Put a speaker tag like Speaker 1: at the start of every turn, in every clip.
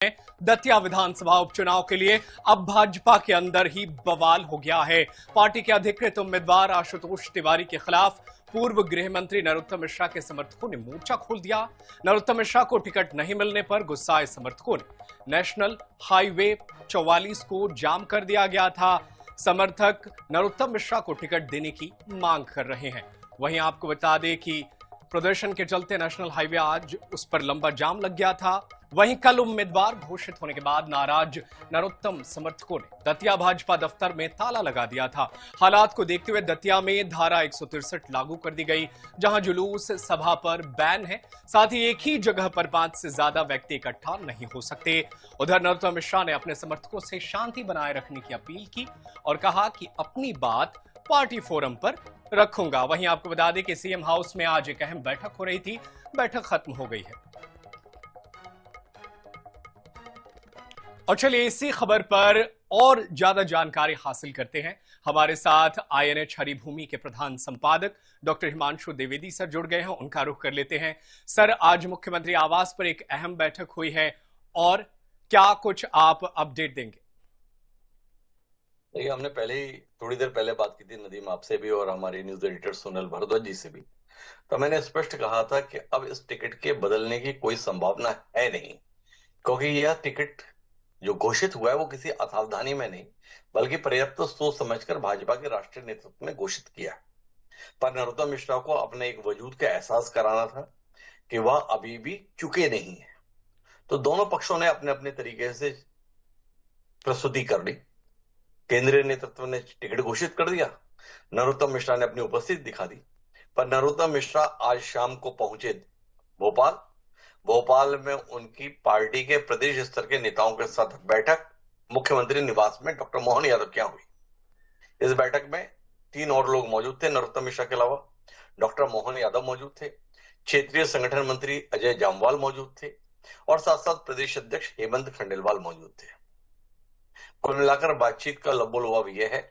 Speaker 1: दतिया विधानसभा उपचुनाव के लिए अब भाजपा के अंदर ही बवाल हो गया है। पार्टी के अधिकृत उम्मीदवार आशुतोष तिवारी के खिलाफ पूर्व गृह मंत्री नरोत्तम मिश्रा के समर्थकों ने मोर्चा खोल दिया। नरोत्तम मिश्रा को टिकट नहीं मिलने पर गुस्साए समर्थकों ने नेशनल हाईवे 44 को जाम कर दिया गया था। समर्थक नरोत्तम मिश्रा को टिकट देने की मांग कर रहे हैं। वहीं आपको बता दें कि प्रदर्शन के चलते नेशनल हाईवे आज उस पर लंबा जाम लग गया था। वहीं कल उम्मीदवार घोषित होने के बाद नाराज नरोत्तम समर्थकों ने दतिया भाजपा दफ्तर में ताला लगा दिया था। हालात को देखते हुए दतिया में धारा 163 लागू कर दी गई, जहां जुलूस सभा पर बैन है। साथ ही एक ही जगह पर 5 से ज्यादा व्यक्ति इकट्ठा नहीं हो सकते। उधर नरोत्तम मिश्रा ने अपने समर्थकों से शांति बनाए रखने की अपील की और कहा कि अपनी बात पार्टी फोरम पर रखूंगा। वहीं आपको बता दें कि सीएम हाउस में आज एक अहम बैठक हो रही थी। बैठक खत्म हो गई है। और चलिए इसी खबर पर और ज्यादा जानकारी हासिल करते हैं। हमारे साथ आईएनएच हरिभूमि के प्रधान संपादक डॉक्टर हिमांशु द्विवेदी सर जुड़ गए हैं। उनका रुख कर लेते हैं। सर, आज मुख्यमंत्री आवास पर एक अहम बैठक हुई है और क्या कुछ आप अपडेट देंगे?
Speaker 2: देखिए, हमने पहले ही थोड़ी देर पहले बात की थी नदीम आपसे भी और हमारे न्यूज एडिटर सोनल भारद्वाज जी से भी। तो मैंने स्पष्ट कहा था कि अब इस टिकट के बदलने की कोई संभावना है नहीं, क्योंकि यह टिकट जो घोषित हुआ है वो किसी असावधानी में नहीं बल्कि पर्याप्त सोच समझकर भाजपा के राष्ट्रीय नेतृत्व ने घोषित किया। पर नरोत्तम मिश्रा को अपने एक वजूद का एहसास कराना था कि वह अभी भी चुके नहीं है। तो दोनों पक्षों ने अपने अपने तरीके से प्रस्तुति कर ली। केंद्रीय नेतृत्व ने टिकट घोषित कर दिया, नरोत्तम मिश्रा ने अपनी उपस्थिति दिखा दी। पर नरोत्तम मिश्रा आज शाम को पहुंचे भोपाल में उनकी पार्टी के प्रदेश स्तर के नेताओं के साथ बैठक मुख्यमंत्री निवास में डॉक्टर मोहन यादव के यहाँ हुई। इस बैठक में 3 और लोग मौजूद थे। नरोत्तम मिश्रा के अलावा डॉक्टर मोहन यादव मौजूद थे, क्षेत्रीय संगठन मंत्री अजय जामवाल मौजूद थे और साथ साथ प्रदेश अध्यक्ष हेमंत खंडेलवाल मौजूद थे। कुल मिलाकर बातचीत का लबोलबाब यह है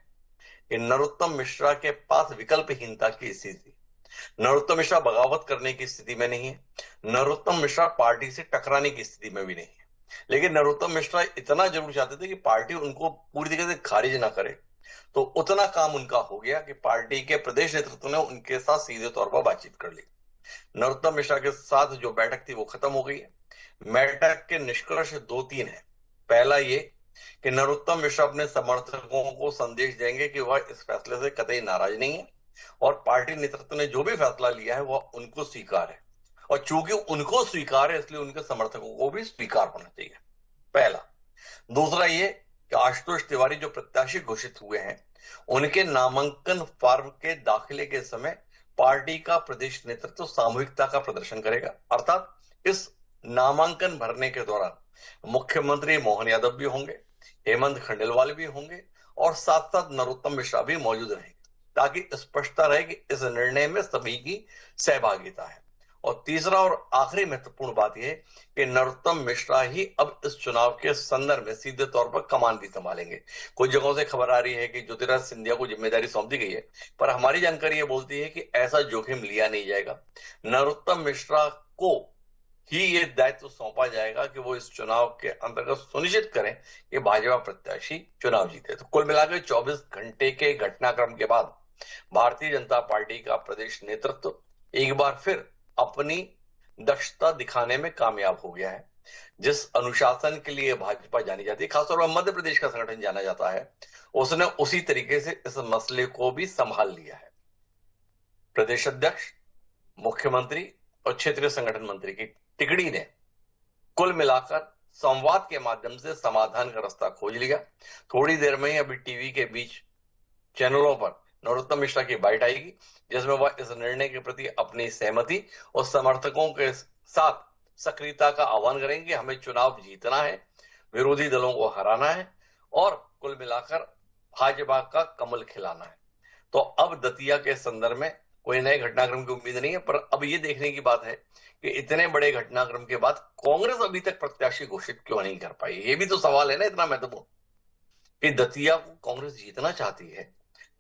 Speaker 2: कि नरोत्तम मिश्रा के पास विकल्पहीनता की स्थिति, नरोत्तम मिश्रा बगावत करने की स्थिति में नहीं है, नरोत्तम मिश्रा पार्टी से टकराने की स्थिति में भी नहीं है। लेकिन नरोत्तम मिश्रा इतना जरूर चाहते थे कि पार्टी उनको पूरी तरीके से खारिज ना करे। तो उतना काम उनका हो गया कि पार्टी के प्रदेश नेतृत्व ने उनके साथ सीधे तौर पर बातचीत कर ली। नरोत्तम मिश्रा के साथ जो बैठक थी वो खत्म हो गई है। बैठक के निष्कर्ष 2-3 है। पहला ये कि नरोत्तम मिश्रा अपने समर्थकों को संदेश देंगे कि वह इस फैसले से कतई नाराज नहीं है और पार्टी नेतृत्व ने जो भी फैसला लिया है वह उनको स्वीकार है, और चूंकि उनको स्वीकार है इसलिए उनके समर्थकों को भी स्वीकार होना चाहिए। पहला। दूसरा ये कि आशुतोष तिवारी जो प्रत्याशी घोषित हुए हैं उनके नामांकन फॉर्म के दाखिले के समय पार्टी का प्रदेश नेतृत्व सामूहिकता का प्रदर्शन करेगा। अर्थात इस नामांकन भरने के दौरान मुख्यमंत्री मोहन यादव भी होंगे, हेमंत खंडेलवाल भी होंगे और साथ साथ नरोत्तम मिश्रा भी मौजूद रहेंगे, ताकि स्पष्टता रहे कि इस निर्णय में सभी की सहभागिता है। और तीसरा और आखिरी महत्वपूर्ण बात यह कि नरोत्तम मिश्रा ही अब इस चुनाव के संदर्भ में सीधे तौर पर कमान भी संभालेंगे। कुछ जगहों से खबर आ रही है कि ज्योतिराज सिंधिया को जिम्मेदारी सौंप दी गई है, पर हमारी जानकारी ये बोलती है कि ऐसा जोखिम लिया नहीं जाएगा। नरोत्तम मिश्रा को ही ये दायित्व सौंपा जाएगा कि वो इस चुनाव के अंतर्गत सुनिश्चित करें कि भाजपा प्रत्याशी चुनाव जीते। तो कुल मिलाकर 24 घंटे के घटनाक्रम के बाद भारतीय जनता पार्टी का प्रदेश नेतृत्व एक बार फिर अपनी दक्षता दिखाने में कामयाब हो गया है। जिस अनुशासन के लिए भाजपा जानी जाती है, खासतौर पर मध्य प्रदेश का संगठन जाना जाता है, उसने उसी तरीके से इस मसले को भी संभाल लिया है। प्रदेश अध्यक्ष, मुख्यमंत्री और क्षेत्रीय संगठन मंत्री की टिकड़ी ने कुल मिलाकर संवाद के माध्यम से समाधान का रास्ता खोज लिया। थोड़ी देर में ही अभी टीवी के बीच चैनलों पर नरोत्तम मिश्रा की बाइट आएगी, जिसमें वह इस निर्णय के प्रति अपनी सहमति और समर्थकों के साथ सक्रियता का आह्वान करेंगे। हमें चुनाव जीतना है, विरोधी दलों को हराना है और कुल मिलाकर भाजपा का कमल खिलाना है। तो अब दतिया के संदर्भ में कोई नए घटनाक्रम की उम्मीद नहीं है, पर अब ये देखने की बात है कि इतने बड़े घटनाक्रम के बाद कांग्रेस अभी तक प्रत्याशी घोषित क्यों नहीं कर पाई। ये भी तो सवाल है ना इतना महत्वपूर्ण कि दतिया को कांग्रेस जीतना चाहती है,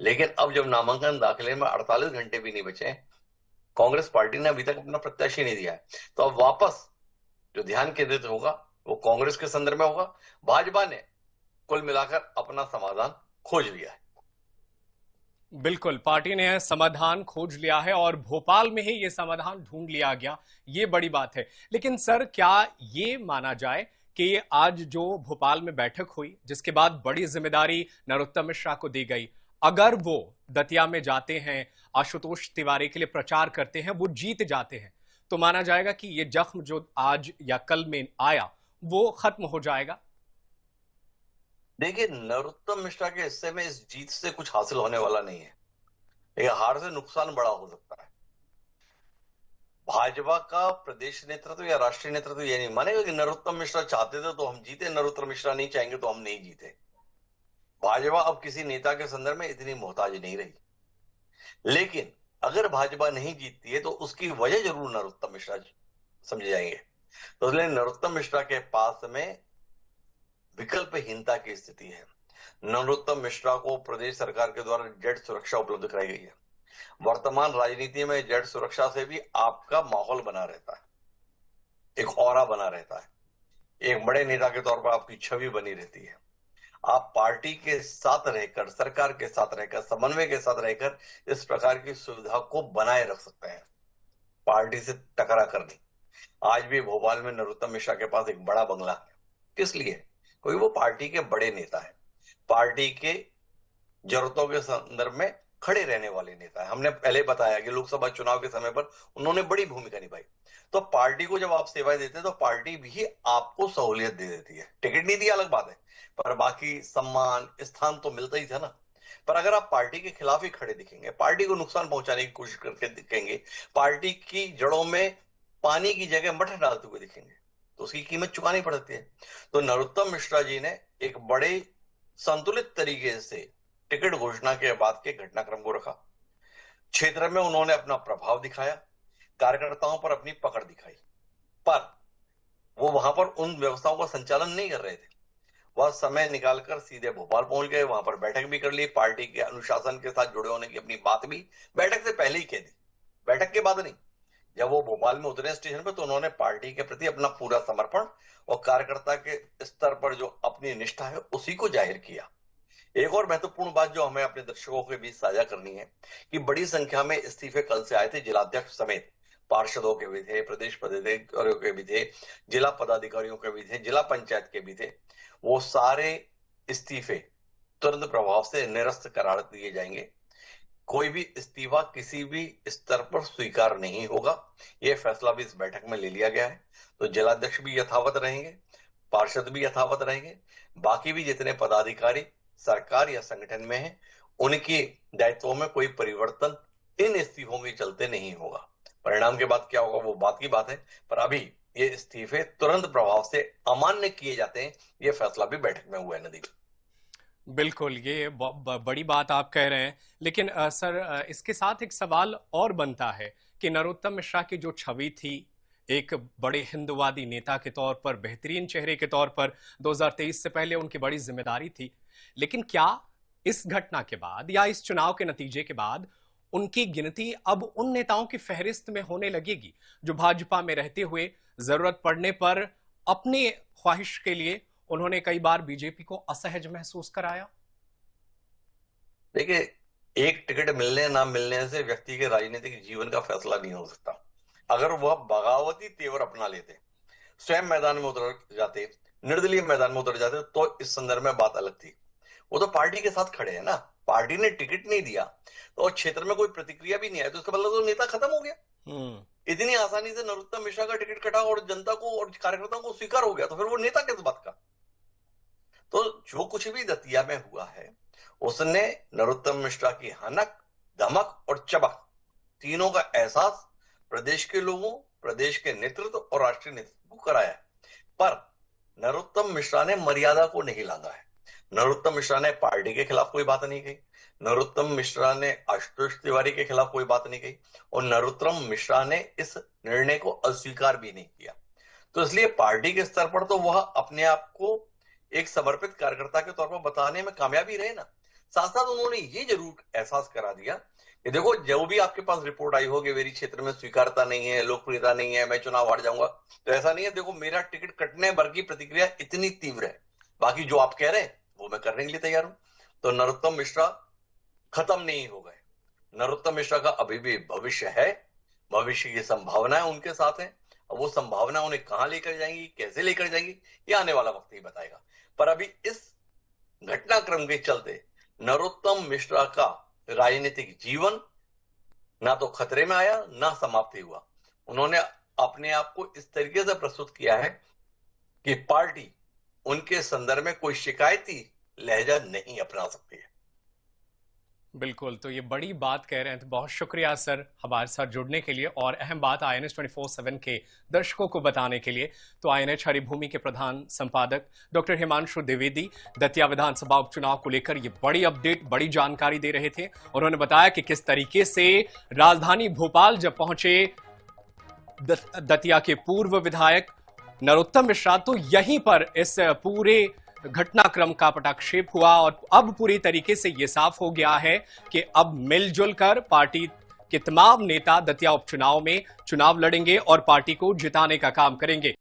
Speaker 2: लेकिन अब जब नामांकन दाखिले में 48 घंटे भी नहीं बचे, कांग्रेस पार्टी ने अभी तक अपना प्रत्याशी नहीं दिया है, तो अब वापस जो ध्यान केंद्रित होगा वो कांग्रेस के संदर्भ में होगा। भाजपा ने कुल मिलाकर अपना समाधान खोज लिया है।
Speaker 1: बिल्कुल, पार्टी ने समाधान खोज लिया है और भोपाल में ही ये समाधान ढूंढ लिया गया, ये बड़ी बात है। लेकिन सर, क्या ये माना जाए कि आज जो भोपाल में बैठक हुई, जिसके बाद बड़ी जिम्मेदारी नरोत्तम मिश्रा को दी गई, अगर वो दतिया में जाते हैं, आशुतोष तिवारी के लिए प्रचार करते हैं, वो जीत जाते हैं, तो माना जाएगा कि ये जख्म जो आज या कल में आया वो खत्म हो जाएगा?
Speaker 2: देखिए, नरोत्तम मिश्रा के हिस्से में इस जीत से कुछ हासिल होने वाला नहीं है। ये हार से नुकसान बड़ा हो सकता है। भाजपा का प्रदेश नेतृत्व या राष्ट्रीय नेतृत्व ये नहीं मानेगा कि नरोत्तम मिश्रा चाहते थे तो हम जीते, नरोत्तम मिश्रा नहीं चाहेंगे तो हम नहीं जीते। भाजपा अब किसी नेता के संदर्भ में इतनी मोहताज नहीं रही। लेकिन अगर भाजपा नहीं जीतती है तो उसकी वजह जरूर नरोत्तम मिश्रा समझे जाएंगे। तो इसलिए नरोत्तम मिश्रा के पास में विकल्पहीनता की स्थिति है। नरोत्तम मिश्रा को प्रदेश सरकार के द्वारा जेड सुरक्षा उपलब्ध कराई गई है। वर्तमान राजनीति में जेड सुरक्षा से भी आपका माहौल बना रहता है, एक ऑरा बना रहता है, एक बड़े नेता के तौर पर आपकी छवि बनी रहती है। आप पार्टी के साथ रहकर, सरकार के साथ रहकर, समन्वय के साथ रहकर इस प्रकार की सुविधा को बनाए रख सकते हैं, पार्टी से टकरा कर नहीं। आज भी भोपाल में नरोत्तम मिश्रा के पास एक बड़ा बंगला है। किस लिए? क्योंकि वो पार्टी के बड़े नेता है, पार्टी के जरूरतों के संदर्भ में खड़े रहने वाले नेता है। हमने पहले बताया कि लोकसभा चुनाव के समय पर उन्होंने बड़ी भूमिका निभाई। तो पार्टी को जब आप सेवाएं देते हैं तो पार्टी भी आपको सहूलियत दे देती है। टिकट नहीं दिया अलग बात है, पर बाकी सम्मान, स्थान तो मिलता ही था ना। पर अगर आप पार्टी के खिलाफ ही खड़े दिखेंगे, पार्टी को नुकसान पहुंचाने की कोशिश करके दिखेंगे, पार्टी की जड़ों में पानी की जगह मटर डालते हुए दिखेंगे, तो उसकी कीमत चुकानी पड़ती है। तो नरोत्तम मिश्रा जी ने एक बड़े संतुलित तरीके से टिकट घोषणा के बाद के घटनाक्रम को रखा। क्षेत्र में उन्होंने अपना प्रभाव दिखाया, कार्यकर्ताओं पर अपनी पकड़ दिखाई, पर वो वहां पर उन व्यवस्थाओं का संचालन नहीं कर रहे थे। वह समय निकालकर सीधे भोपाल पहुंच गए, वहां पर बैठक भी कर ली, पार्टी के अनुशासन के साथ जुड़े होने की अपनी बात भी बैठक से पहले ही कह दी, बैठक के बाद नहीं। जब वो भोपाल में उतरे स्टेशन पर तो उन्होंने पार्टी के प्रति अपना पूरा समर्पण और कार्यकर्ता के स्तर पर जो अपनी निष्ठा है उसी को जाहिर किया। एक और महत्वपूर्ण बात जो हमें अपने दर्शकों के बीच साझा करनी है कि बड़ी संख्या में इस्तीफे कल से आए थे। जिलाध्यक्ष समेत पार्षदों के भी थे, प्रदेश पदाधिकारियों के भी थे, जिला पदाधिकारियों के भी थे, जिला पंचायत के भी थे। वो सारे इस्तीफे तुरंत प्रभाव से निरस्त करार दिए जाएंगे। कोई भी इस्तीफा किसी भी स्तर पर स्वीकार नहीं होगा। यह फैसला भी इस बैठक में ले लिया गया है। तो जिलाध्यक्ष भी यथावत रहेंगे, पार्षद भी यथावत रहेंगे, बाकी भी जितने पदाधिकारी सरकार या संगठन में हैं उनके दायित्वों में कोई परिवर्तन इन इस्तीफों के चलते नहीं होगा। परिणाम के बाद क्या होगा वो बात की बात है, पर अभी ये इस्तीफे तुरंत प्रभाव से अमान्य किए जाते हैं, ये फैसला भी बैठक में हुआ है। नदीप,
Speaker 1: बिल्कुल, ये बड़ी बात आप कह रहे हैं। लेकिन सर, इसके साथ एक सवाल और बनता है कि नरोत्तम मिश्रा की जो छवि थी एक बड़े हिंदुवादी नेता के तौर पर, बेहतरीन चेहरे के तौर पर, 2023 से पहले उनकी बड़ी जिम्मेदारी थी। लेकिन क्या इस घटना के बाद या इस चुनाव के नतीजे के बाद उनकी गिनती अब उन नेताओं की फहरिस्त में होने लगेगी जो भाजपा में रहते हुए जरूरत पड़ने पर अपनी ख्वाहिश के लिए उन्होंने कई बार बीजेपी को असहज महसूस कराया?
Speaker 2: देखिए, एक टिकट मिलने ना मिलने से व्यक्ति के राजनीतिक जीवन का फैसला नहीं हो सकता। अगर वह बगावती तेवर अपना लेते, स्वयं मैदान में उतर जाते, निर्दलीय मैदान में उतर जाते, तो इस संदर्भ में बात अलग थी। वो तो पार्टी के साथ खड़े हैं ना, पार्टी ने टिकट नहीं दिया तो और क्षेत्र में कोई प्रतिक्रिया भी नहीं आई तो इसका मतलब तो नेता खत्म हो गया। इतनी आसानी से नरोत्तम मिश्रा का टिकट कटा और जनता को और कार्यकर्ताओं को स्वीकार हो गया, तो फिर वो नेता किस बात का? तो जो कुछ भी दतिया में हुआ है उसने नरोत्तम मिश्रा की हनक, धमक और चबक तीनों का एहसास प्रदेश के लोगों, प्रदेश के नेतृत्व और राष्ट्रीय नेतृत्व को कराया है। पर नरोत्तम मिश्रा ने मर्यादा को नहीं लांघा है। नरोत्तम मिश्रा ने पार्टी के खिलाफ कोई बात नहीं कही, नरोत्तम मिश्रा ने आशुतोष तिवारी के खिलाफ कोई बात नहीं कही और नरोत्तम मिश्रा ने इस निर्णय को अस्वीकार भी नहीं किया। तो इसलिए पार्टी के स्तर पर तो वह अपने आप को एक समर्पित कार्यकर्ता के तौर पर बताने में कामयाबी रहे ना। साथ साथ उन्होंने ये जरूर एहसास करा दिया कि देखो जो भी आपके पास रिपोर्ट आई हो कि मेरी क्षेत्र में स्वीकारता नहीं है, लोकप्रियता नहीं है, मैं चुनाव हार जाऊंगा, तो ऐसा नहीं है। देखो मेरा टिकट कटने भर की प्रतिक्रिया इतनी तीव्र है, बाकी जो आप कह रहे हैं वो मैं करने के लिए तैयार हूं। तो नरोत्तम मिश्रा खत्म नहीं हो गए। नरोत्तम मिश्रा का अभी भी भविष्य है, भविष्य की संभावनाएं उनके साथ हैं। अब वो संभावना उन्हें कहां लेकर जाएंगी, कैसे लेकर जाएंगी, ये आने वाला वक्त ही बताएगा। पर अभी इस घटनाक्रम के चलते नरोत्तम मिश्रा का राजनीतिक जीवन ना तो खतरे में आया, ना समाप्ति हुआ। उन्होंने अपने आप को इस तरीके से प्रस्तुत किया है कि पार्टी उनके संदर्भ में कोई शिकायती लहजा नहीं अपना सकती है।
Speaker 1: बिल्कुल, तो ये बड़ी बात कह रहे हैं, तो बहुत शुक्रिया सर हमारे साथ जुड़ने के लिए और अहम बात INH 24/7 के दर्शकों को बताने के लिए। तो INH हरिभूमि के प्रधान संपादक डॉक्टर हिमांशु द्विवेदी दतिया विधानसभा उपचुनाव को लेकर ये बड़ी अपडेट, बड़ी जानकारी दे रहे थे। उन्होंने बताया कि किस तरीके से राजधानी भोपाल जब पहुंचे दतिया के पूर्व विधायक नरोत्तम मिश्रा, तो यहीं पर इस पूरे घटनाक्रम का पटाक्षेप हुआ और अब पूरी तरीके से यह साफ हो गया है कि अब मिलजुल कर पार्टी के तमाम नेता दतिया उपचुनाव में चुनाव लड़ेंगे और पार्टी को जिताने का काम करेंगे।